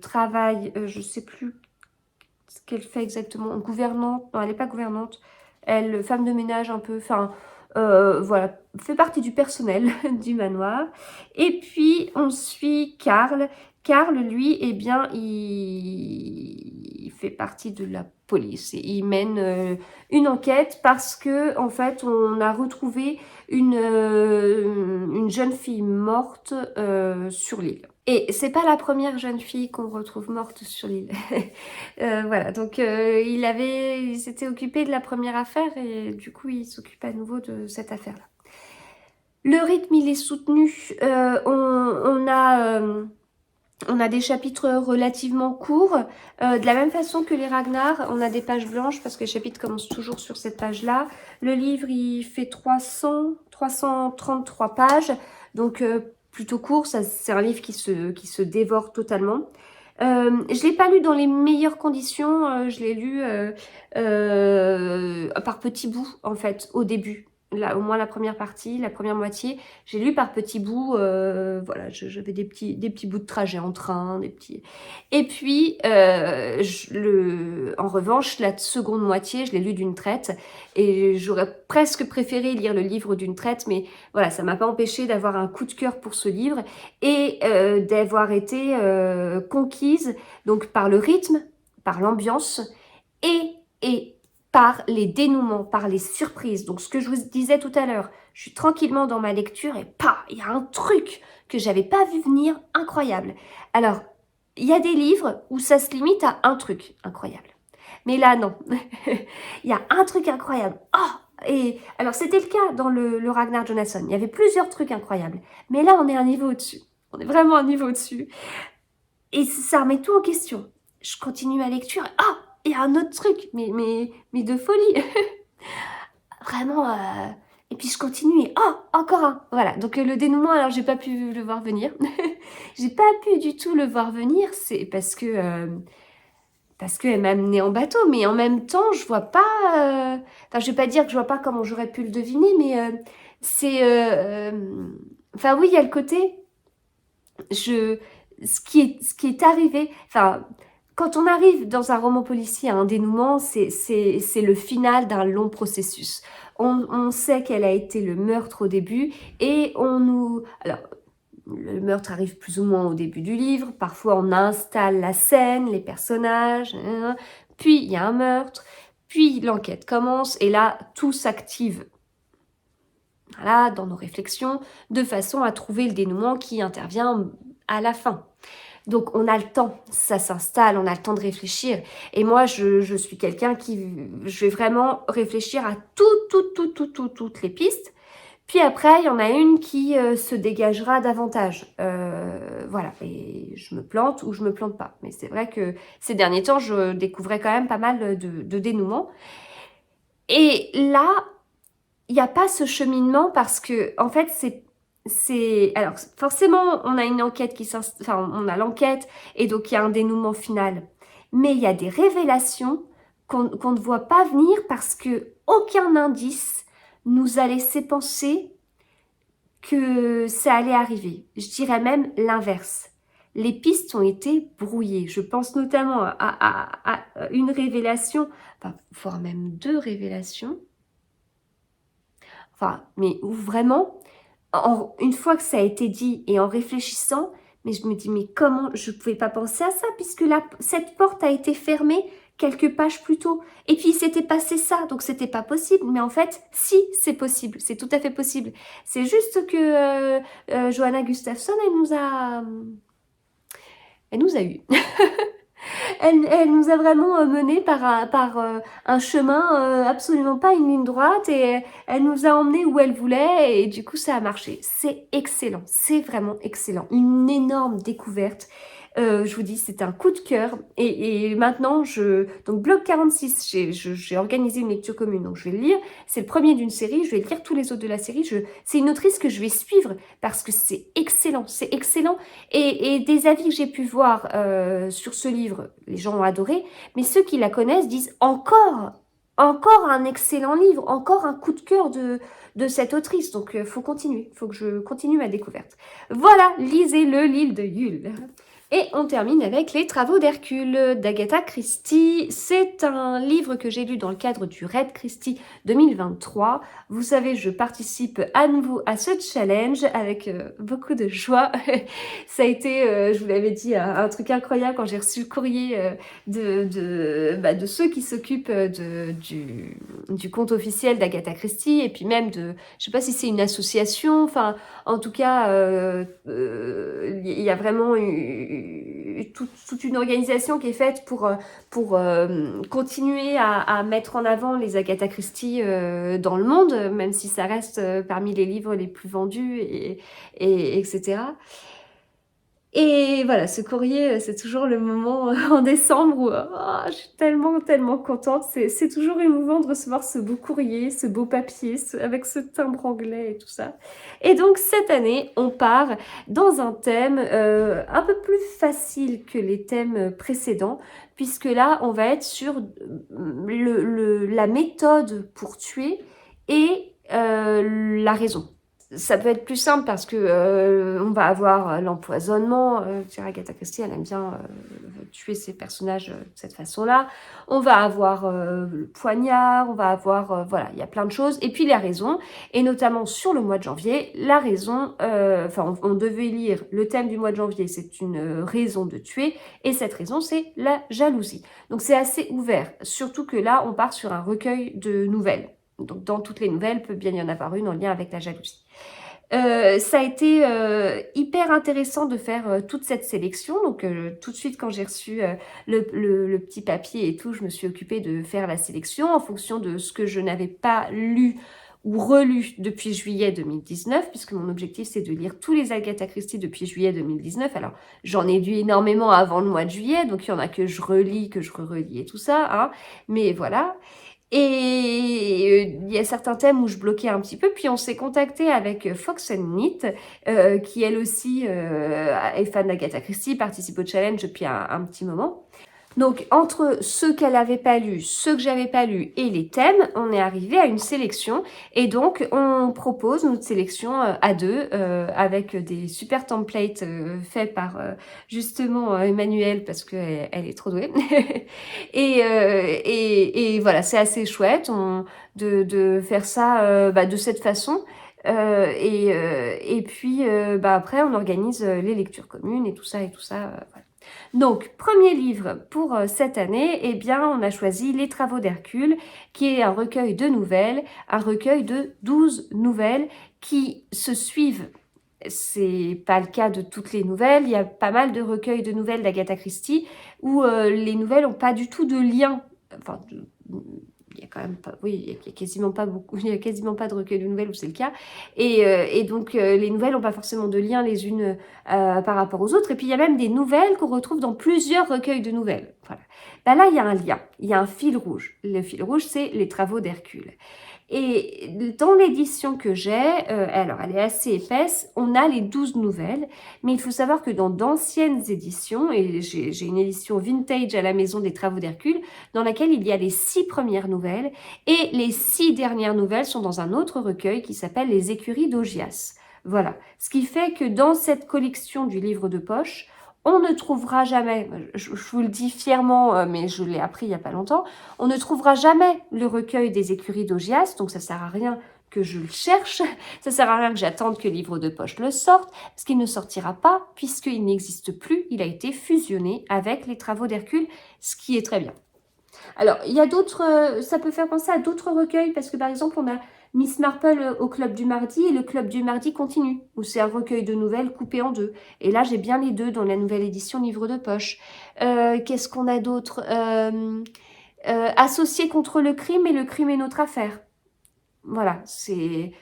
travaille, je sais plus ce qu'elle fait exactement, gouvernante, non elle n'est pas gouvernante, elle, femme de ménage un peu, enfin voilà, fait partie du personnel du manoir. Et puis on suit Karl. Karl, lui, il fait partie de la police. Et il mène une enquête parce que, en fait, on a retrouvé une jeune fille morte sur l'île. Et c'est pas la première jeune fille qu'on retrouve morte sur l'île. Voilà, donc il s'était occupé de la première affaire et du coup, il s'occupe à nouveau de cette affaire-là. Le rythme, il est soutenu. On a On a des chapitres relativement courts, de la même façon que les Ragnar, on a des pages blanches parce que les chapitres commencent toujours sur cette page-là. Le livre, il fait 333 pages, donc plutôt court, c'est un livre qui se dévore totalement. Je ne l'ai pas lu dans les meilleures conditions, je l'ai lu par petits bouts, en fait, au début. Là, au moins la première partie, la première moitié, j'ai lu par petits bouts, voilà, j'avais des petits bouts de trajet en train, des petits... Et puis, en revanche, la seconde moitié, je l'ai lu d'une traite, et j'aurais presque préféré lire le livre d'une traite, mais voilà, ça m'a pas empêché d'avoir un coup de cœur pour ce livre, et d'avoir été conquise, donc par le rythme, par l'ambiance, et par les dénouements, par les surprises. Donc ce que je vous disais tout à l'heure, je suis tranquillement dans ma lecture et il y a un truc que j'avais pas vu venir, incroyable. Alors, il y a des livres où ça se limite à un truc incroyable. Mais là, non. Il y a un truc incroyable. Oh, et alors, c'était le cas dans le Ragnar Jonasson. Il y avait plusieurs trucs incroyables. Mais là, on est un niveau au-dessus. On est vraiment un niveau au-dessus. Et ça remet tout en question. Je continue ma lecture. Ah, il y a un autre truc, mais de folie. Vraiment. Et puis je continue et oh, encore un. Voilà, donc le dénouement, alors j'ai pas pu le voir venir. J'ai pas pu du tout le voir venir, c'est parce qu'elle m'a amené en bateau, mais en même temps, je vois pas... Enfin, je vais pas dire que je vois pas comment j'aurais pu le deviner, mais c'est... Enfin oui, il y a le côté... Ce qui est arrivé... Enfin, quand on arrive dans un roman policier à un dénouement, c'est le final d'un long processus. On sait quel a été le meurtre au début et on nous... Alors, le meurtre arrive plus ou moins au début du livre. Parfois, on installe la scène, les personnages. Puis, il y a un meurtre. Puis, l'enquête commence. Et là, tout s'active. Voilà, dans nos réflexions, de façon à trouver le dénouement qui intervient à la fin. Donc, on a le temps, ça s'installe, on a le temps de réfléchir. Et moi, je suis quelqu'un je vais vraiment réfléchir à toutes les pistes. Puis après, il y en a une qui se dégagera davantage. Voilà, et je me plante ou je me plante pas. Mais c'est vrai que ces derniers temps, je découvrais quand même pas mal de dénouements. Et là, il n'y a pas ce cheminement parce que, en fait, alors, forcément, on a une enquête enfin, on a l'enquête et donc il y a un dénouement final. Mais il y a des révélations qu'on ne voit pas venir parce que aucun indice nous a laissé penser que ça allait arriver. Je dirais même l'inverse. Les pistes ont été brouillées. Je pense notamment à une révélation, enfin, voire même deux révélations. Enfin, mais où vraiment, une fois que ça a été dit et en réfléchissant, mais je me dis, mais comment je ne pouvais pas penser à ça puisque cette porte a été fermée quelques pages plus tôt. Et puis, il s'était passé ça, donc c'était pas possible. Mais en fait, si, c'est possible. C'est tout à fait possible. C'est juste que Johanna Gustafsson, elle nous a eu. Elle nous a vraiment mené par un chemin absolument pas une ligne droite et elle nous a emmenés où elle voulait et du coup ça a marché. C'est excellent, c'est vraiment excellent. Une énorme découverte. Je vous dis, c'est un coup de cœur. Et maintenant, donc Bloc 46, j'ai organisé une lecture commune, donc je vais le lire. C'est le premier d'une série, je vais lire tous les autres de la série. C'est une autrice que je vais suivre parce que c'est excellent, c'est excellent. Et des avis que j'ai pu voir sur ce livre, les gens ont adoré, mais ceux qui la connaissent disent encore un excellent livre, encore un coup de cœur de cette autrice. Donc, faut continuer, faut que je continue ma découverte. Voilà, lisez-le, l'île de Yule. Et on termine avec Les Travaux d'Hercule d'Agatha Christie. C'est un livre que j'ai lu dans le cadre du Read Christie 2023. Vous savez, je participe à nouveau à ce challenge avec beaucoup de joie. Ça a été, je vous l'avais dit, un truc incroyable quand j'ai reçu le courrier de ceux qui s'occupent du compte officiel d'Agatha Christie et puis même je sais pas si c'est une association, enfin en tout cas, il y a vraiment toute une organisation qui est faite pour continuer à mettre en avant les Agatha Christie dans le monde, même si ça reste parmi les livres les plus vendus, etc. Et voilà, ce courrier, c'est toujours le moment en décembre où je suis tellement, tellement contente. C'est toujours émouvant de recevoir ce beau courrier, ce beau papier, avec ce timbre anglais et tout ça. Et donc cette année, on part dans un thème un peu plus facile que les thèmes précédents, puisque là, on va être sur la méthode pour tuer et la raison. Ça peut être plus simple parce que on va avoir l'empoisonnement. Agatha Christie, elle aime bien tuer ses personnages de cette façon-là. On va avoir le poignard, on va avoir voilà, il y a plein de choses. Et puis la raison, et notamment sur le mois de janvier, la raison. Enfin, on devait lire le thème du mois de janvier, c'est une raison de tuer, et cette raison, c'est la jalousie. Donc c'est assez ouvert, surtout que là, on part sur un recueil de nouvelles. Donc dans toutes les nouvelles, peut bien y en avoir une en lien avec la jalousie. Ça a été hyper intéressant de faire toute cette sélection. Donc tout de suite quand j'ai reçu le petit papier et tout, je me suis occupée de faire la sélection en fonction de ce que je n'avais pas lu ou relu depuis juillet 2019, puisque mon objectif c'est de lire tous les Agatha Christie depuis juillet 2019. Alors j'en ai lu énormément avant le mois de juillet, donc il y en a que je relis, que je relis et tout ça, hein. Mais voilà. Et il y a certains thèmes où je bloquais un petit peu, puis on s'est contacté avec Fox and Knit, qui elle aussi est fan d'Agatha Christie, participe au challenge depuis un petit moment. Donc, entre ceux qu'elle avait pas lus, ceux que j'avais pas lus et les thèmes, on est arrivé à une sélection. Et donc, on propose notre sélection à deux, avec des super templates faits par justement Emmanuelle, parce qu'elle elle est trop douée. Et voilà, c'est assez chouette de faire ça de cette façon. Et puis, après, on organise les lectures communes et tout ça, voilà. Donc, premier livre pour cette année, eh bien, on a choisi Les Travaux d'Hercule, qui est un recueil de nouvelles, un recueil de 12 nouvelles qui se suivent. C'est pas le cas de toutes les nouvelles. Il y a pas mal de recueils de nouvelles d'Agatha Christie où les nouvelles n'ont pas du tout de lien. Enfin, il y a quand même pas, oui, il y a quasiment pas beaucoup, il y a quasiment pas de recueil de nouvelles où c'est le cas. Et donc les nouvelles n'ont pas forcément de lien les unes par rapport aux autres. Et puis il y a même des nouvelles qu'on retrouve dans plusieurs recueils de nouvelles. Voilà. Ben là, il y a un lien, il y a un fil rouge. Le fil rouge, c'est les travaux d'Hercule. Et dans l'édition que j'ai, alors elle est assez épaisse, on a les 12 nouvelles, mais il faut savoir que dans d'anciennes éditions, et j'ai une édition vintage à la maison des Travaux d'Hercule, dans laquelle il y a les 6 premières nouvelles, et les 6 dernières nouvelles sont dans un autre recueil qui s'appelle Les Écuries d'Augias. Voilà, ce qui fait que dans cette collection du livre de poche, on ne trouvera jamais, je vous le dis fièrement, mais je l'ai appris il n'y a pas longtemps, on ne trouvera jamais le recueil des Écuries d'Augias, donc ça sert à rien que je le cherche, ça sert à rien que j'attende que le livre de poche le sorte, parce qu'il ne sortira pas, puisqu'il n'existe plus, il a été fusionné avec les Travaux d'Hercule, ce qui est très bien. Alors, il y a d'autres, ça peut faire penser à d'autres recueils, parce que par exemple, on a Miss Marple au Club du Mardi, et le Club du Mardi continue, où c'est un recueil de nouvelles coupé en deux. Et là, j'ai bien les deux dans la nouvelle édition livre de poche. Qu'est-ce qu'on a d'autre Associés contre le crime, et le crime est notre affaire. Voilà, c'est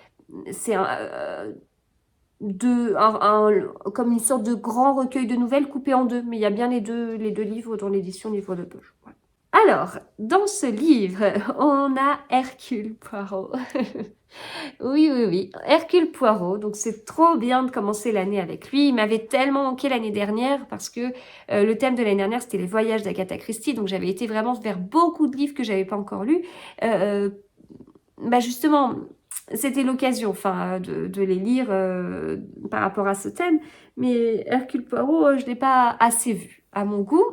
comme une sorte de grand recueil de nouvelles coupé en deux. Mais il y a bien les deux livres dans l'édition livre de poche. Voilà. Alors, dans ce livre, on a Hercule Poirot. Oui. Hercule Poirot, donc c'est trop bien de commencer l'année avec lui. Il m'avait tellement manqué l'année dernière parce que le thème de l'année dernière, c'était les voyages d'Agatha Christie. Donc j'avais été vraiment vers beaucoup de livres que j'avais pas encore lus. Justement, c'était l'occasion de les lire par rapport à ce thème. Mais Hercule Poirot, je ne l'ai pas assez vu à mon goût.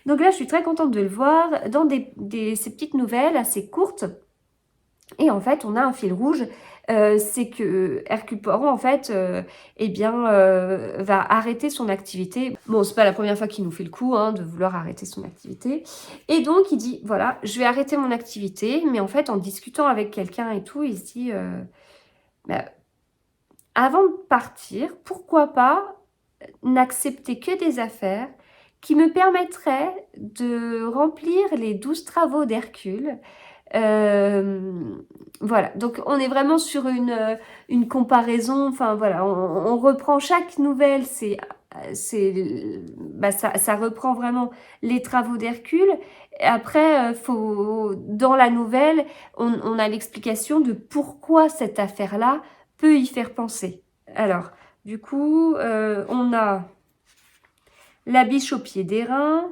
Donc là, je suis très contente de le voir dans ces petites nouvelles assez courtes. Et en fait, on a un fil rouge, c'est que Hercule Poirot, en fait, va arrêter son activité. Bon, c'est pas la première fois qu'il nous fait le coup, de vouloir arrêter son activité. Et donc, il dit, voilà, je vais arrêter mon activité. Mais en fait, en discutant avec quelqu'un et tout, il se dit, avant de partir, pourquoi pas n'accepter que des affaires qui me permettraient de remplir les 12 travaux d'Hercule. Voilà, donc on est vraiment sur une comparaison, on reprend chaque nouvelle, c'est ça reprend vraiment les travaux d'Hercule. Après, dans la nouvelle, on a l'explication de pourquoi cette affaire-là peut y faire penser. Alors, du coup, on a la biche au pied d'airain.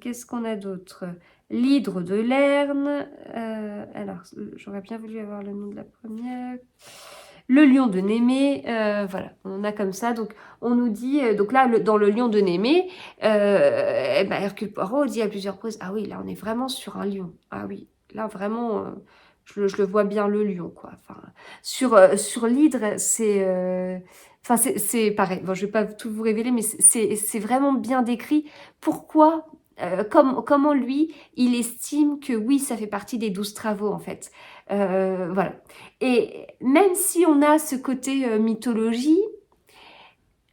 Qu'est-ce qu'on a d'autre? L'hydre de Lerne. Alors, j'aurais bien voulu avoir le nom de la première. Le lion de Némée. Voilà, on a comme ça. Donc, on nous dit... donc là, dans le lion de Némée, Hercule Poirot dit à plusieurs reprises, ah oui, là, on est vraiment sur un lion. Ah oui, là, vraiment... je le vois bien, le lion, quoi. Enfin, sur l'hydre, c'est... Enfin, c'est pareil. Bon, je vais pas tout vous révéler, mais c'est vraiment bien décrit. Pourquoi comment lui, il estime que oui, ça fait partie des 12 travaux, en fait. Voilà. Et même si on a ce côté mythologie,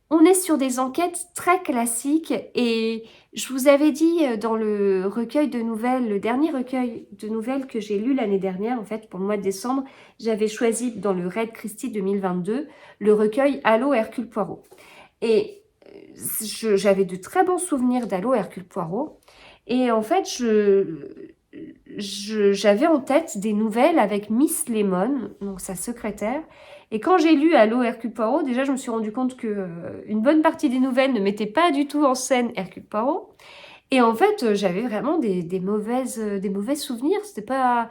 on est sur des enquêtes très classiques et je vous avais dit dans le recueil de nouvelles, le dernier recueil de nouvelles que j'ai lu l'année dernière, en fait, pour le mois de décembre, j'avais choisi dans le Raid Christie 2022, le recueil Allô Hercule Poirot. Et j'avais de très bons souvenirs d'Allô Hercule Poirot. Et en fait, j'avais en tête des nouvelles avec Miss Lemon, donc sa secrétaire. Et quand j'ai lu Allô Hercule Poirot, déjà je me suis rendu compte que une bonne partie des nouvelles ne mettaient pas du tout en scène Hercule Poirot. Et en fait, j'avais vraiment des mauvais souvenirs. C'était pas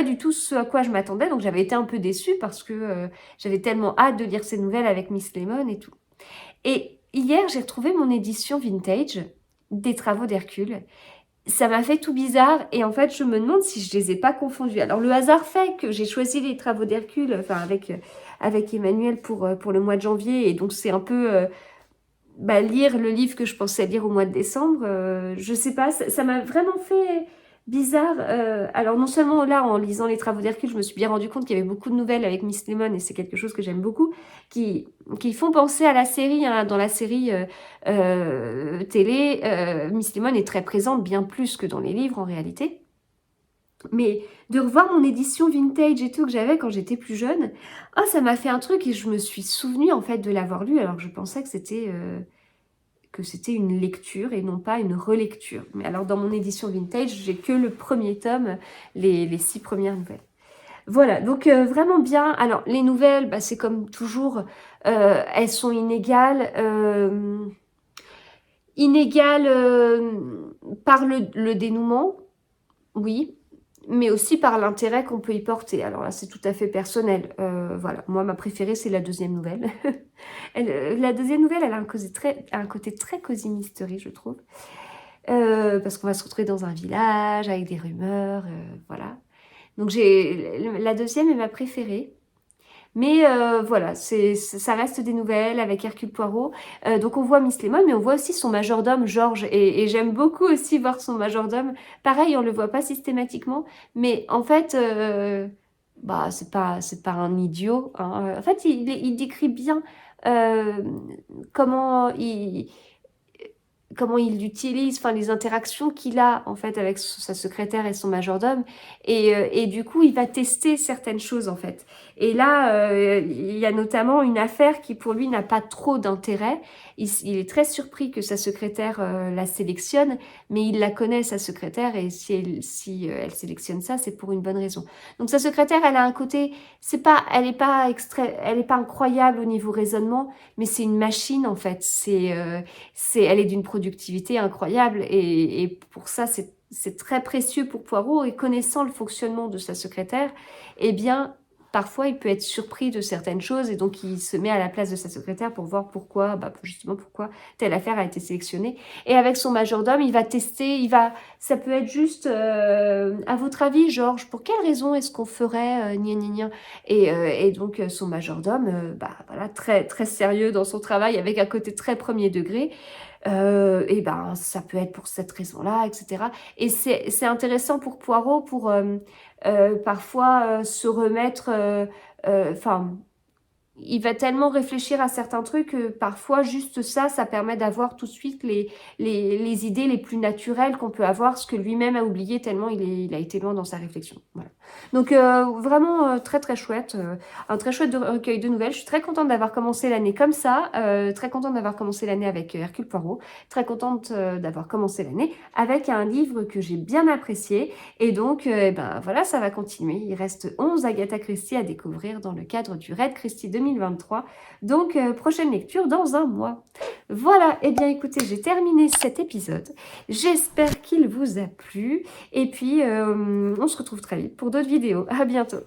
du tout ce à quoi je m'attendais. Donc j'avais été un peu déçue parce que j'avais tellement hâte de lire ces nouvelles avec Miss Lemon et tout. Et hier, j'ai retrouvé mon édition vintage des travaux d'Hercule. Ça m'a fait tout bizarre et en fait, je me demande si je les ai pas confondus. Alors, le hasard fait que j'ai choisi les travaux d'Hercule, enfin, avec Emmanuel pour le mois de janvier. Et donc, c'est un peu lire le livre que je pensais lire au mois de décembre. Je sais pas, ça m'a vraiment fait bizarre. Alors, non seulement là, en lisant les travaux d'Hercule, je me suis bien rendu compte qu'il y avait beaucoup de nouvelles avec Miss Lemon et c'est quelque chose que j'aime beaucoup, qui font penser à la série. Hein. Dans la série télé, Miss Lemon est très présente, bien plus que dans les livres en réalité. Mais de revoir mon édition vintage et tout que j'avais quand j'étais plus jeune, ça m'a fait un truc et je me suis souvenue en fait de l'avoir lu alors que je pensais que c'était une lecture et non pas une relecture. Mais alors dans mon édition vintage, j'ai que le premier tome, les 6 premières nouvelles. Voilà, donc vraiment bien. Alors les nouvelles, c'est comme toujours, elles sont inégales. Par le dénouement, oui, mais aussi par l'intérêt qu'on peut y porter. Alors là, c'est tout à fait personnel. Voilà, moi, ma préférée, c'est la deuxième nouvelle. La deuxième nouvelle, elle a un côté très cosy mystery, je trouve. Parce qu'on va se retrouver dans un village avec des rumeurs, voilà. Donc la deuxième est ma préférée. Mais voilà, ça reste des nouvelles avec Hercule Poirot. Donc on voit Miss Lemon, mais on voit aussi son majordome Georges. Et j'aime beaucoup aussi voir son majordome. Pareil, on le voit pas systématiquement, mais en fait, c'est pas un idiot. Hein. En fait, il décrit bien euh, comment il utilise, enfin les interactions qu'il a en fait avec sa secrétaire et son majordome, et du coup il va tester certaines choses en fait. Et là, il y a notamment une affaire qui pour lui n'a pas trop d'intérêt. Il est très surpris que sa secrétaire la sélectionne, mais il la connaît sa secrétaire, et si elle sélectionne ça, c'est pour une bonne raison. Donc sa secrétaire, elle a un côté, elle est pas incroyable au niveau raisonnement, mais c'est une machine en fait. Elle est d'une productivité incroyable et pour ça, c'est très précieux pour Poirot. Et connaissant le fonctionnement de sa secrétaire, eh bien, parfois, il peut être surpris de certaines choses et donc il se met à la place de sa secrétaire pour voir pourquoi telle affaire a été sélectionnée. Et avec son majordome, il va tester, ça peut être juste, à votre avis, Georges, pour quelle raison est-ce qu'on ferait gna gna gna et donc son majordome, voilà, très très sérieux dans son travail avec un côté très premier degré. Et ça peut être pour cette raison-là, etc. Et c'est intéressant pour Poirot pour parfois se remettre, enfin il va tellement réfléchir à certains trucs que parfois juste ça, ça permet d'avoir tout de suite les idées les plus naturelles qu'on peut avoir, ce que lui-même a oublié tellement il a été loin dans sa réflexion. Voilà. Donc vraiment très très chouette, un très chouette recueil de nouvelles. Je suis très contente d'avoir commencé l'année comme ça, très contente d'avoir commencé l'année avec Hercule Poirot, très contente d'avoir commencé l'année avec un livre que j'ai bien apprécié. Et donc, ben, voilà, ça va continuer. Il reste 11 Agatha Christie à découvrir dans le cadre du Raid Christie 2023. Donc, prochaine lecture dans un mois. Voilà, et bien écoutez, j'ai terminé cet épisode. J'espère qu'il vous a plu. Et puis, on se retrouve très vite pour d'autres vidéos. À bientôt.